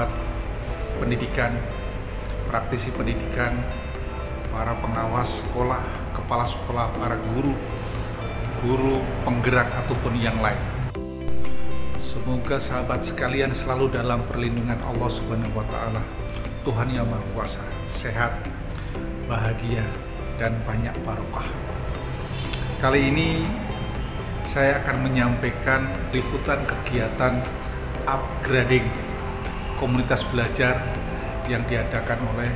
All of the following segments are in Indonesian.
sahabat pendidikan, praktisi pendidikan, para pengawas sekolah, kepala sekolah, para guru penggerak ataupun yang lain. Semoga sahabat sekalian selalu dalam perlindungan Allah Subhanahu wa Ta'ala, Tuhan yang Maha Kuasa, sehat, bahagia, dan banyak barokah. Kali ini saya akan menyampaikan liputan kegiatan upgrading komunitas belajar yang diadakan oleh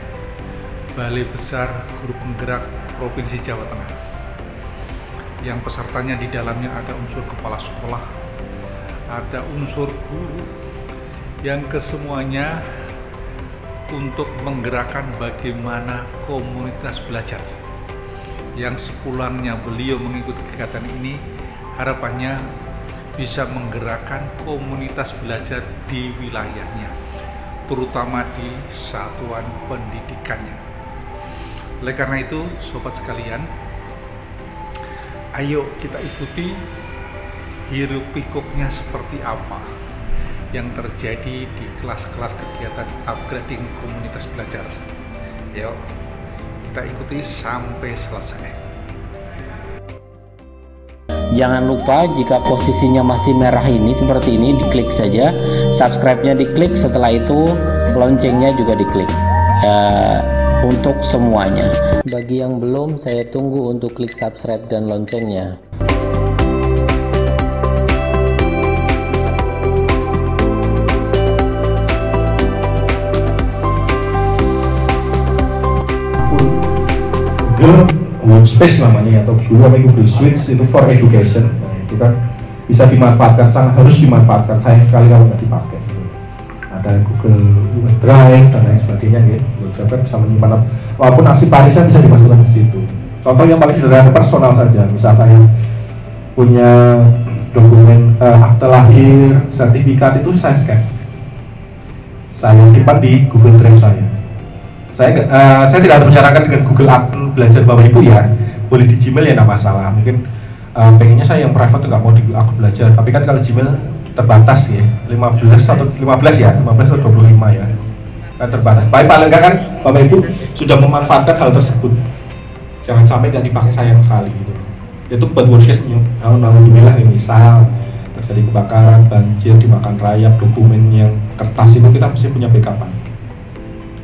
Balai Besar Guru Penggerak Provinsi Jawa Tengah. Yang pesertanya di dalamnya ada unsur kepala sekolah, ada unsur guru, yang kesemuanya untuk menggerakkan bagaimana komunitas belajar. Yang sepulangnya beliau mengikuti kegiatan ini, harapannya bisa menggerakkan komunitas belajar di wilayahnya, terutama di satuan pendidikannya. Oleh karena itu, sobat sekalian, ayo kita ikuti hiruk pikuknya seperti apa yang terjadi di kelas-kelas kegiatan upgrading komunitas belajar. Yuk, kita ikuti sampai selesai. Jangan lupa jika posisinya masih merah ini seperti ini, diklik saja, subscribe-nya diklik, setelah itu loncengnya juga diklik untuk semuanya. Bagi yang belum, saya tunggu untuk klik subscribe dan loncengnya. Google Workspace namanya, atau dulu namanya Google Suite, itu for education. Itu kan bisa dimanfaatkan, sangat harus dimanfaatkan. Sayang sekali kalau nggak dipakai. Ada Google Drive dan lain sebagainya, ya. Google Drive kan bisa menyimpan walaupun aksi parisan bisa dimasukkan ke situ. Contoh yang paling sederhana personal saja, misalnya saya punya dokumen akte lahir, sertifikat, itu saya scan, saya simpan di Google Drive saya. Saya tidak harus menyarankan dengan Google akun belajar Bapak Ibu, ya, boleh di Gmail, ya, tidak masalah. Mungkin pengennya saya yang private, nggak mau di akun belajar, tapi kan kalau Gmail terbatas, ya, 15 atau 25 ya, kan terbatas. Paling enggak kan Bapak Ibu sudah memanfaatkan hal tersebut, jangan sampai nggak dipakai, sayang sekali gitu. Itu buat worst case, alhamdulillah, misal terjadi kebakaran, banjir, dimakan rayap, dokumen yang kertas itu kita mesti punya backupan.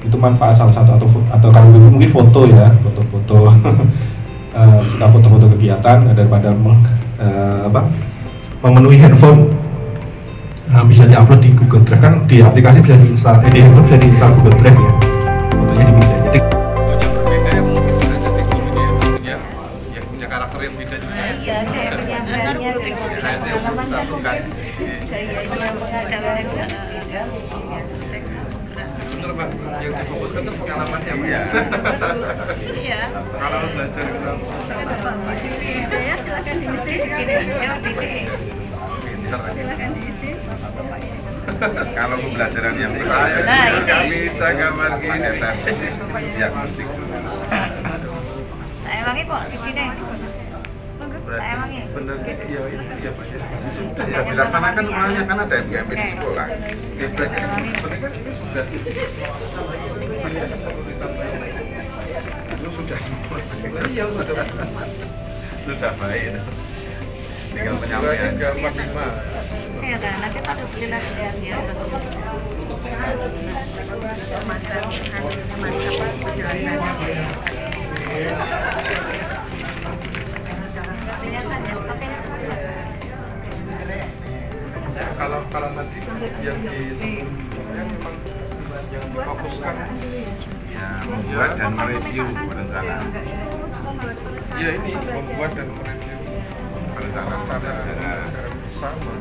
Itu manfaat salah satu, atau kalau mungkin foto, ya, foto-foto suka foto-foto kegiatan daripada memenuhi handphone, bisa diupload di Google Drive, kan di aplikasi bisa diinstal, di handphone bisa diinstal Google Drive, ya, fotonya dipindah. Jadi Berbeda yang mungkin bisa jadi gurunya yang punya karakter yang beda juga. Iya, saya penyampaiannya dari pengalaman disatukan. gayanya mengadakan. Bener Pak, yang difokuskan itu pengalamannya Pak. Iya. Pengalaman belajar itu. Saya silakan diisi di sini. Ya, di sini. Pinter. Silakan diisi. Kalau pembelajaran yang saya nggak bisa gambar gini, diagnostik dulu. Saya wangi kok si Cine. Saya wangi. Bener, iya Pak. Sudah ya, dilaksanakan semuanya, kan ada MGMP di sekolah. Feedbacknya sebenarnya kan ini sudah itu sudah semua. Iya, sudah baik. Tinggal penyampaian. Iya kan, nanti pada beli lagi ya. Masa Kalau nanti yang memang yang difokuskan ya membuat dan mereview perencanaan. Ya, ini membuat dan mereview perencanaan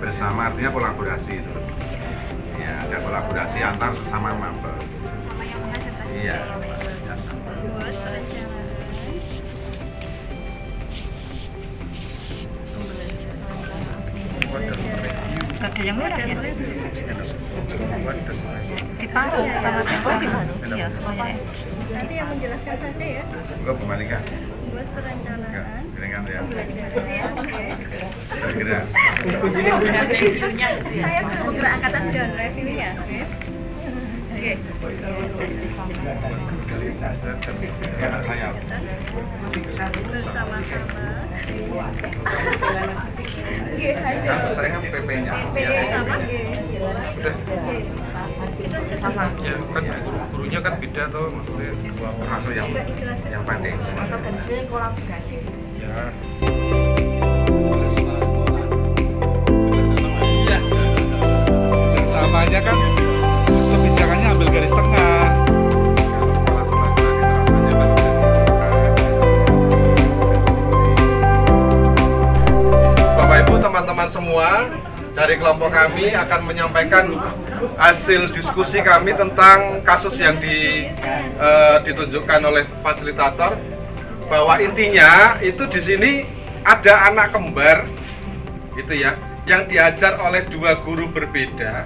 bersama, artinya kolaborasi itu. Ya, ada kolaborasi antar sesama maba. Iya. Ada yang merah ya? Di paru, sama tempo di mana? Iya, nanti yang menjelaskan saja ya. Enggak, Bu Malika. Buat perencanaan. Dengan ya. Segera. Saya ke angkatan dan reviewnya. Anak saya. Bersama-sama. Saya PP-nya. Sama. Udah. Sama. Ya, kan gurunya kan beda tuh, maksudnya dua pengasuh yang pandai. Organisasinya kolaborasi. Ya. Bersamanya kan kebijakannya ambil garis tengah. Bapak Ibu, teman-teman semua, dari kelompok kami akan menyampaikan hasil diskusi kami tentang kasus yang ditunjukkan oleh fasilitator, bahwa intinya itu di sini ada anak kembar gitu ya, yang diajar oleh dua guru berbeda.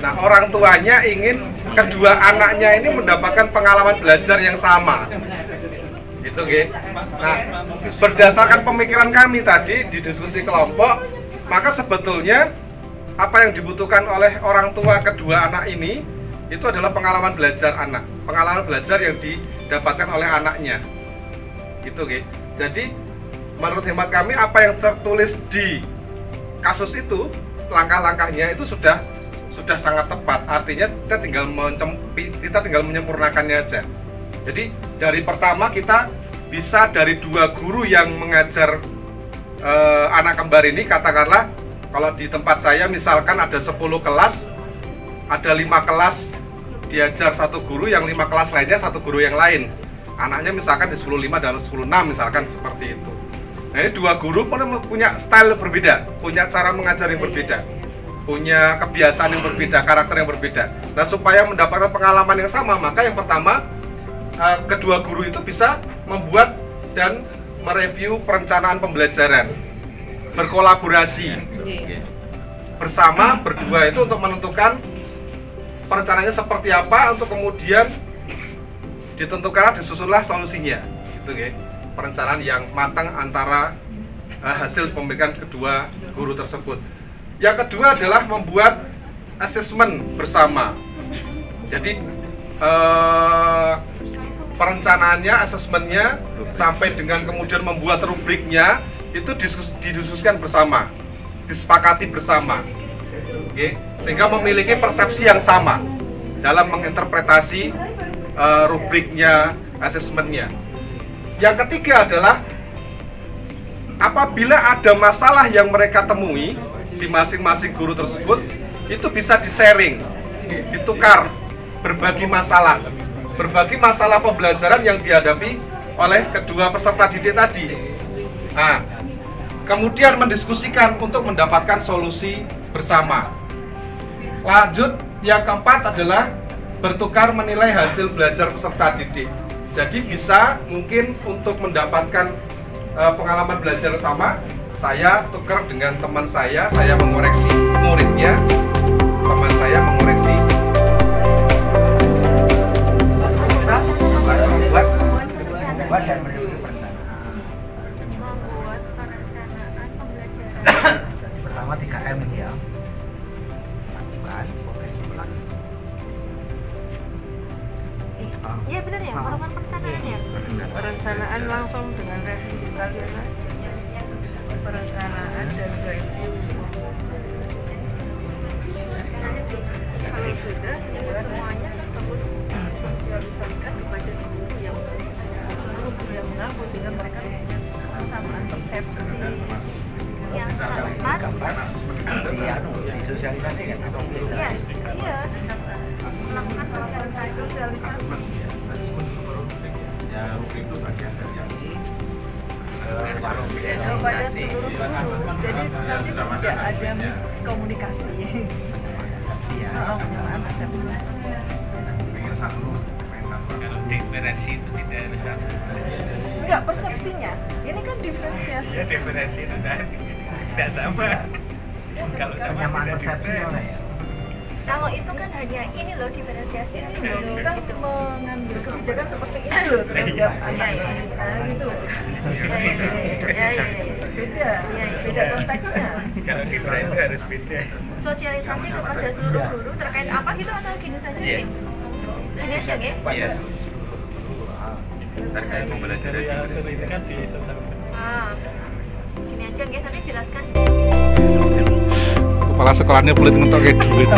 Nah, orang tuanya ingin kedua anaknya ini mendapatkan pengalaman belajar yang sama. Gitu, nggih. Nah, berdasarkan pemikiran kami tadi di diskusi kelompok, maka sebetulnya apa yang dibutuhkan oleh orang tua kedua anak ini itu adalah pengalaman belajar anak, pengalaman belajar yang didapatkan oleh anaknya. Gitu, nggih. Jadi menurut hemat kami apa yang tertulis di kasus itu, langkah-langkahnya itu sudah sangat tepat. Artinya kita tinggal menyempurnakannya aja. Jadi dari pertama kita bisa dari dua guru yang mengajar anak kembar ini, katakanlah kalau di tempat saya misalkan ada 10 kelas, ada 5 kelas diajar satu guru, yang 5 kelas lainnya satu guru yang lain. Anaknya misalkan di 10.5 dan 10.6 misalkan seperti itu. Nah, ini dua guru punya style berbeda, punya cara mengajar yang berbeda, punya kebiasaan yang berbeda, karakter yang berbeda. Nah, supaya mendapatkan pengalaman yang sama, maka yang pertama kedua guru itu bisa membuat dan mereview perencanaan pembelajaran, berkolaborasi bersama berdua itu untuk menentukan perencanaannya seperti apa, untuk kemudian ditentukan, disusunlah solusinya, gitu ya. Perencanaan yang matang antara hasil pembicaraan kedua guru tersebut. Yang kedua adalah membuat asesmen bersama. Jadi perencanaannya, asesmennya, sampai dengan kemudian membuat rubriknya itu didiskusikan bersama, disepakati bersama, okay? Sehingga memiliki persepsi yang sama dalam menginterpretasi rubriknya, asesmennya. Yang ketiga adalah apabila ada masalah yang mereka temui di masing-masing guru tersebut, itu bisa di-sharing, ditukar, berbagi masalah pembelajaran yang dihadapi oleh kedua peserta didik tadi. Nah, kemudian mendiskusikan untuk mendapatkan solusi bersama. Lanjut, yang keempat adalah bertukar menilai hasil belajar peserta didik. Jadi bisa mungkin untuk mendapatkan pengalaman belajar sama, saya tukar dengan teman saya mengoreksi muridnya, teman saya mengoreksi. Membuat dan meneliti perencanaan. Membuat perencanaan pembelajaran Pertama 3M ini ya. Lakukan, pelan. Iya benar ya, melakukan perencanaan ya. Perencanaan langsung dengan review sekalian aja. Perencanaan dan review. Kalau sudah semuanya tersebut sosialisasikan kepada guru yang seluruh guru yang mengaku, sehingga mereka punya kesamaan persepsi. Yang keempat, Iya, disosialisasi kan? iya, melakukan sosialisasi. Ya, rubrik itu bagian dari yang Kepada seluruh guru, jadi nanti tidak ada miskomunikasi. Iya, penyerahan persepsi. Kalau diferensi itu tidak harus sama. Enggak, persepsinya. Ini kan diferensiasi. Ya, diferensi itu tidak sama. Kalau sama Penyamaan tidak persepsi diferensi. oleh ya. Kalau itu kan hanya ini loh diferensiasi ini loh. Kita mengambil kebijakan seperti ini loh terhadap anak-anak gitu. Ya. Beda konteksnya. Kalau diferensi itu harus beda. Sosialisasi kepada seluruh guru terkait apa gitu atau gini saja Iya. nih? Sini aja nggih. Iya. Terkait pembelajaran di Gini aja nggih, nanti jelaskan. Kepala sekolahnya boleh mentok kayak duit.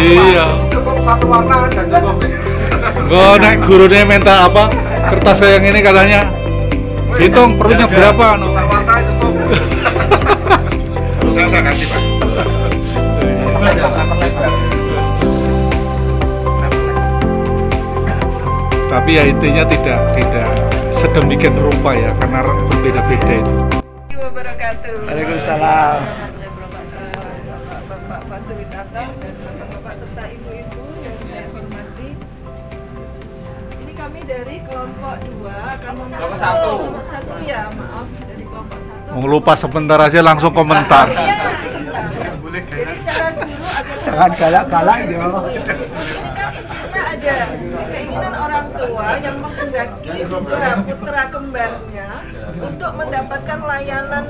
Iya. Cukup satu warna aja cukup. Gue naik gurunya minta apa? Kertas kayak ini katanya. Hitung perlunya berapa? No? Satu warna cukup. saya kasih Pak. Tapi ya intinya tidak sedemikian rupa ya, karena berbeda-beda itu. Wabarakatuh. Waalaikumsalam. Bapak fasilitator dan bapak-bapak serta ibu-ibu yang saya hormati. Ini kami dari kelompok 2 akan Kelompok 1. Kelompok 1 ya, maaf dari kelompok 1. Mau lupa sebentar aja langsung komentar. Jadi cara guru agar Jangan galak-galak ya. ini kan intinya ada keinginan orang tua yang menghendaki putra kembarnya untuk mendapatkan layanan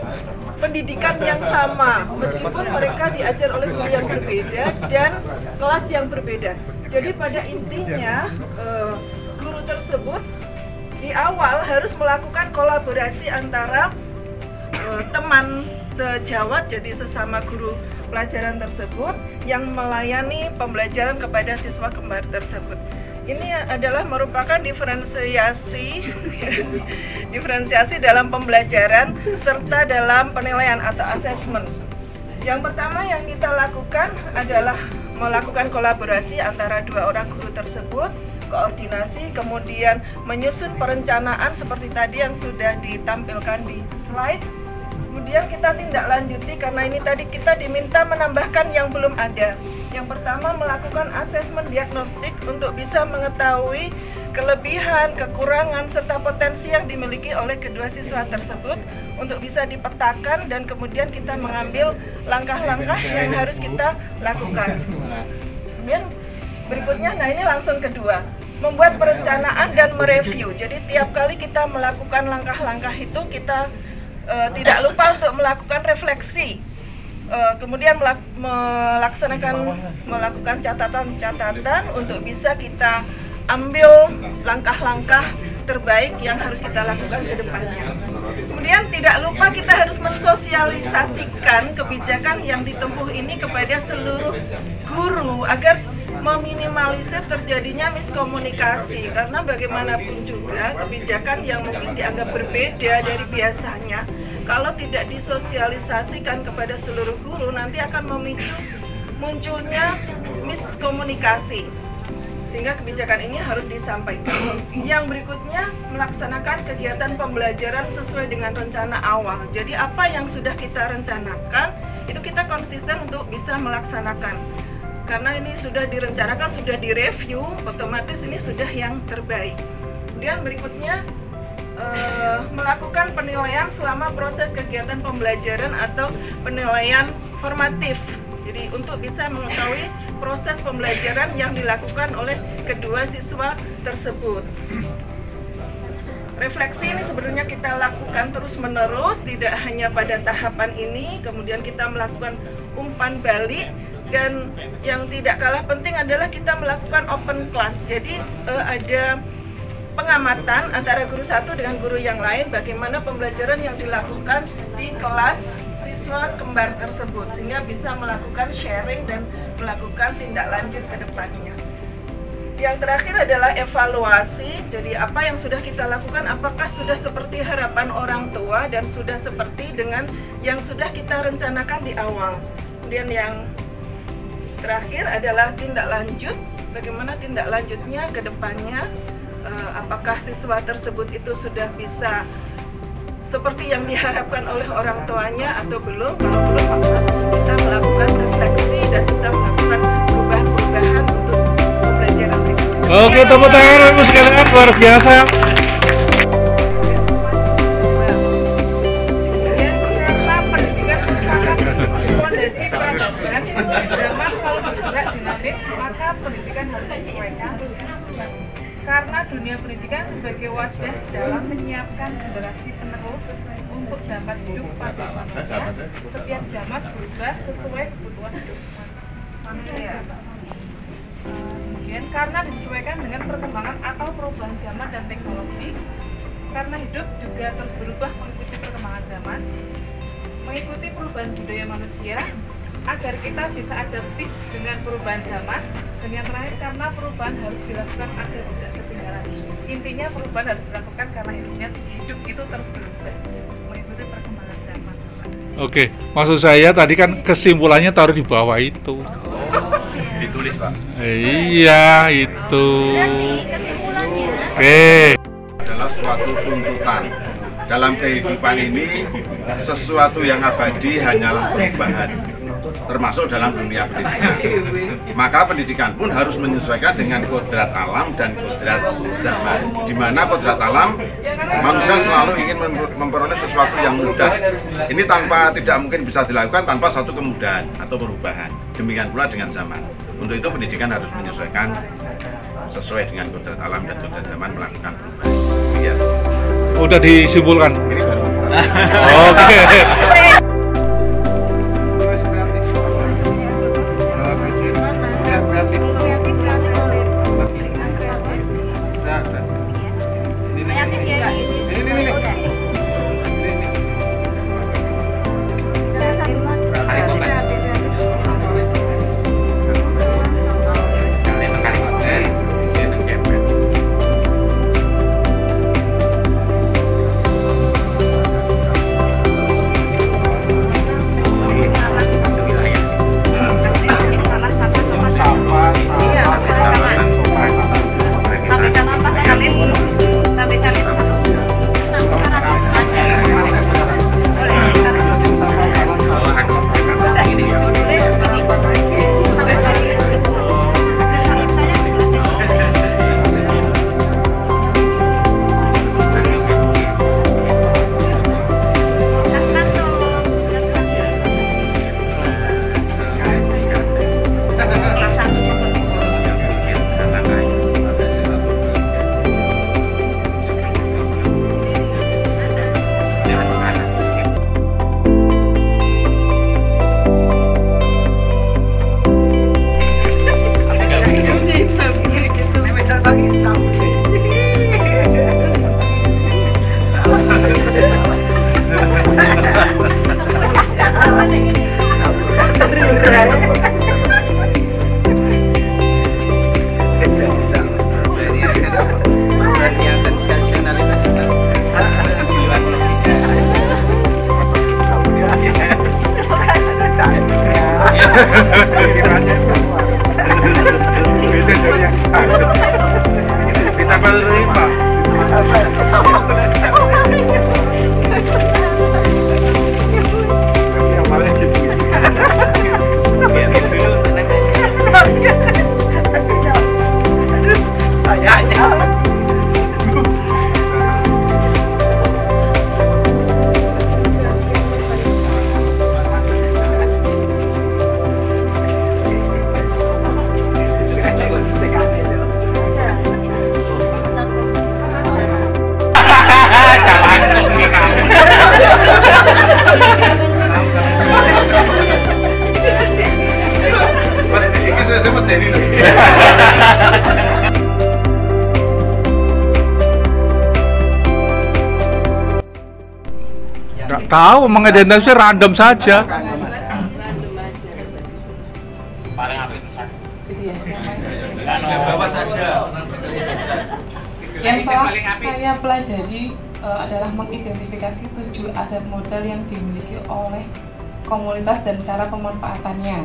pendidikan yang sama meskipun mereka diajar oleh guru yang berbeda dan kelas yang berbeda. Jadi pada intinya guru tersebut di awal harus melakukan kolaborasi antara teman sejawat, jadi sesama guru pelajaran tersebut yang melayani pembelajaran kepada siswa kembar tersebut. Ini adalah merupakan diferensiasi dalam pembelajaran serta dalam penilaian atau asesmen. Yang pertama yang kita lakukan adalah melakukan kolaborasi antara dua orang guru tersebut, koordinasi, kemudian menyusun perencanaan seperti tadi yang sudah ditampilkan di slide. Kemudian kita tindak lanjuti karena ini tadi kita diminta menambahkan yang belum ada. Yang pertama melakukan asesmen diagnostik untuk bisa mengetahui kelebihan, kekurangan, serta potensi yang dimiliki oleh kedua siswa tersebut untuk bisa dipetakan dan kemudian kita mengambil langkah-langkah yang harus kita lakukan. Kemudian berikutnya, nah ini langsung kedua, membuat perencanaan dan mereview. Jadi tiap kali kita melakukan langkah-langkah itu kita tidak lupa untuk melakukan refleksi, kemudian melakukan catatan-catatan untuk bisa kita ambil langkah-langkah terbaik yang harus kita lakukan ke depannya. Kemudian tidak lupa kita harus mensosialisasikan kebijakan yang ditempuh ini kepada seluruh guru agar meminimalisir terjadinya miskomunikasi, karena bagaimanapun juga kebijakan yang mungkin dianggap berbeda dari biasanya kalau tidak disosialisasikan kepada seluruh guru nanti akan memicu munculnya miskomunikasi, sehingga kebijakan ini harus disampaikan. Yang berikutnya, melaksanakan kegiatan pembelajaran sesuai dengan rencana awal. Jadi apa yang sudah kita rencanakan itu kita konsisten untuk bisa melaksanakan. Karena ini sudah direncanakan, sudah direview, otomatis ini sudah yang terbaik. Kemudian berikutnya melakukan penilaian selama proses kegiatan pembelajaran atau penilaian formatif. Jadi untuk bisa mengetahui proses pembelajaran yang dilakukan oleh kedua siswa tersebut. Refleksi ini sebenarnya kita lakukan terus-menerus, tidak hanya pada tahapan ini, kemudian kita melakukan umpan balik. Dan yang tidak kalah penting adalah kita melakukan open class. Jadi ada pengamatan antara guru satu dengan guru yang lain bagaimana pembelajaran yang dilakukan di kelas siswa kembar tersebut, sehingga bisa melakukan sharing dan melakukan tindak lanjut ke depannya. Yang terakhir adalah evaluasi. Jadi apa yang sudah kita lakukan, apakah sudah seperti harapan orang tua dan sudah seperti dengan yang sudah kita rencanakan di awal. Kemudian yang terakhir adalah tindak lanjut, bagaimana tindak lanjutnya ke depannya, apakah siswa tersebut itu sudah bisa seperti yang diharapkan oleh orang tuanya atau belum. Kalau belum, maka kita melakukan refleksi dan kita melakukan perubahan-perubahan untuk pembelajaran mereka. Oke, tepuk tangan Ibu sekalian, luar biasa. Karena pendidikan merupakan fondasi peradaban, zaman selalu bergerak dinamis, maka pendidikan harus disesuaikan. Karena dunia pendidikan sebagai wadah dalam menyiapkan generasi penerus untuk dapat hidup pada zamannya, setiap zaman berubah sesuai kebutuhan hidup manusia. Kemudian karena disesuaikan dengan perkembangan atau perubahan zaman dan teknologi, karena hidup juga terus berubah mengikuti perkembangan zaman, mengikuti perubahan budaya manusia, agar kita bisa adaptif dengan perubahan zaman. Dan yang terakhir, karena perubahan harus dilakukan agar tidak ketinggalan. Intinya perubahan harus dilakukan karena hidup itu terus berubah mengikuti perkembangan zaman. Oke, maksud saya tadi kan kesimpulannya taruh di bawah itu. Ditulis, Pak. Iya, itu. Kesimpulannya. Oke. Adalah suatu tuntutan. Dalam kehidupan ini, sesuatu yang abadi hanyalah perubahan, termasuk dalam dunia pendidikan. Maka pendidikan pun harus menyesuaikan dengan kodrat alam dan kodrat zaman. Di mana kodrat alam, manusia selalu ingin memperoleh sesuatu yang mudah. Ini tidak mungkin bisa dilakukan tanpa satu kemudahan atau perubahan. Demikian pula dengan zaman. Untuk itu pendidikan harus menyesuaikan sesuai dengan kodrat alam dan kodrat zaman melakukan perubahan. Ya. Udah disimpulkan. Ini baru. Oke. Kita baru Pak. Nggak tahu, mengidentifikasi random saja. Yang telah saya pelajari adalah mengidentifikasi 7 aset modal yang dimiliki oleh komunitas dan cara pemanfaatannya.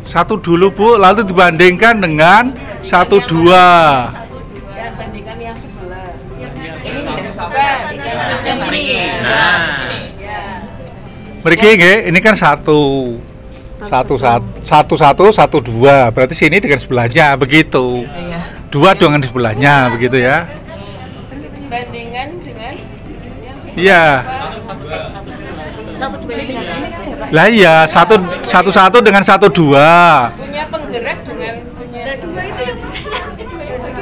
Satu dulu Bu, lalu dibandingkan dengan 1, 2. Ya, bandingkan yang sebelah. Mriki nggih, ini kan 1, 2. Berarti sini dengan sebelahnya begitu. 2 dengan di sebelahnya begitu ya. Bandingan dengan Iya. Lah iya, 1 dengan 1, 2. punya penggerak dengan punya.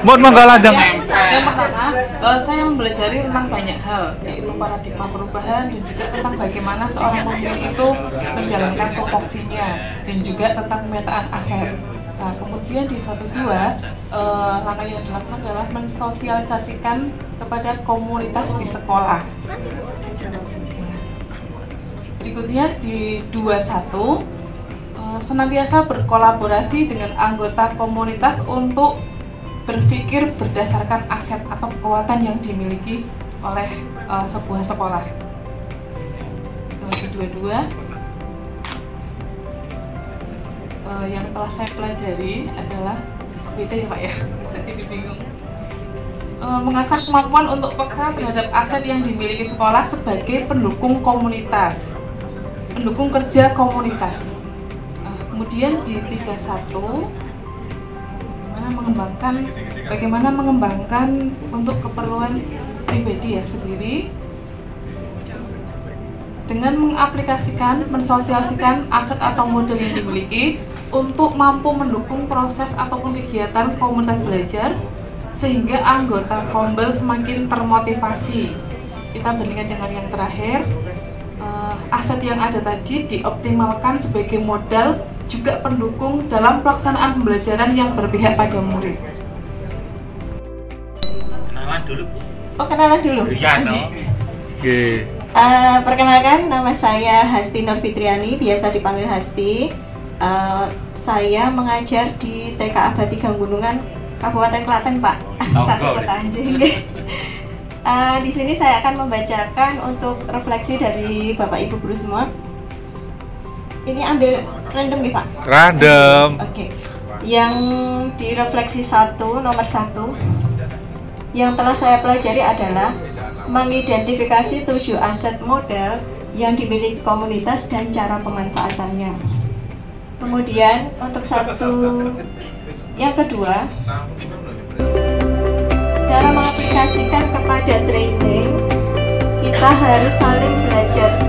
Mohon monggo lanjut. Yang pertama, saya mempelajari tentang banyak hal, yaitu suatu paradigma perubahan dan juga tentang bagaimana seorang pemimpin itu menjalankan tupoksinya dan juga tentang pemetaan aset. Nah, kemudian di 1.2 langkah yang dilakukan adalah mensosialisasikan kepada komunitas di sekolah. Berikutnya di 2.1 senantiasa berkolaborasi dengan anggota komunitas untuk berpikir berdasarkan aset atau kekuatan yang dimiliki oleh sebuah sekolah. Yang kedua, yang telah saya pelajari adalah beda ya Pak ya, jadi bingung. Mengasah kemampuan untuk peka terhadap aset yang dimiliki sekolah sebagai pendukung komunitas, pendukung kerja komunitas. Kemudian di 3.1 bagaimana mengembangkan untuk keperluan pribadi ya sendiri dengan mengaplikasikan, mensosialisasikan aset atau model yang dimiliki untuk mampu mendukung proses ataupun kegiatan komunitas belajar sehingga anggota Kombel semakin termotivasi. Kita bandingkan dengan yang terakhir, aset yang ada tadi dioptimalkan sebagai modal juga pendukung dalam pelaksanaan pembelajaran yang berpihak pada murid. Kenalan dulu. Oh, kenalan dulu. Iya, no. Oke. Perkenalkan, nama saya Hasti Nurfitriani, biasa dipanggil Hasti. Saya mengajar di TK Abadi Ganggunungan, Kabupaten Klaten, Pak. Satu kota Anjing. Di sini saya akan membacakan untuk refleksi dari Bapak Ibu guru semua. Ini ambil random nih Pak. Random. Oke. Yang di refleksi nomor 1 yang telah saya pelajari adalah mengidentifikasi 7 aset model yang dimiliki komunitas dan cara pemanfaatannya. Kemudian untuk yang kedua, cara mengaplikasikan kepada training, kita harus saling belajar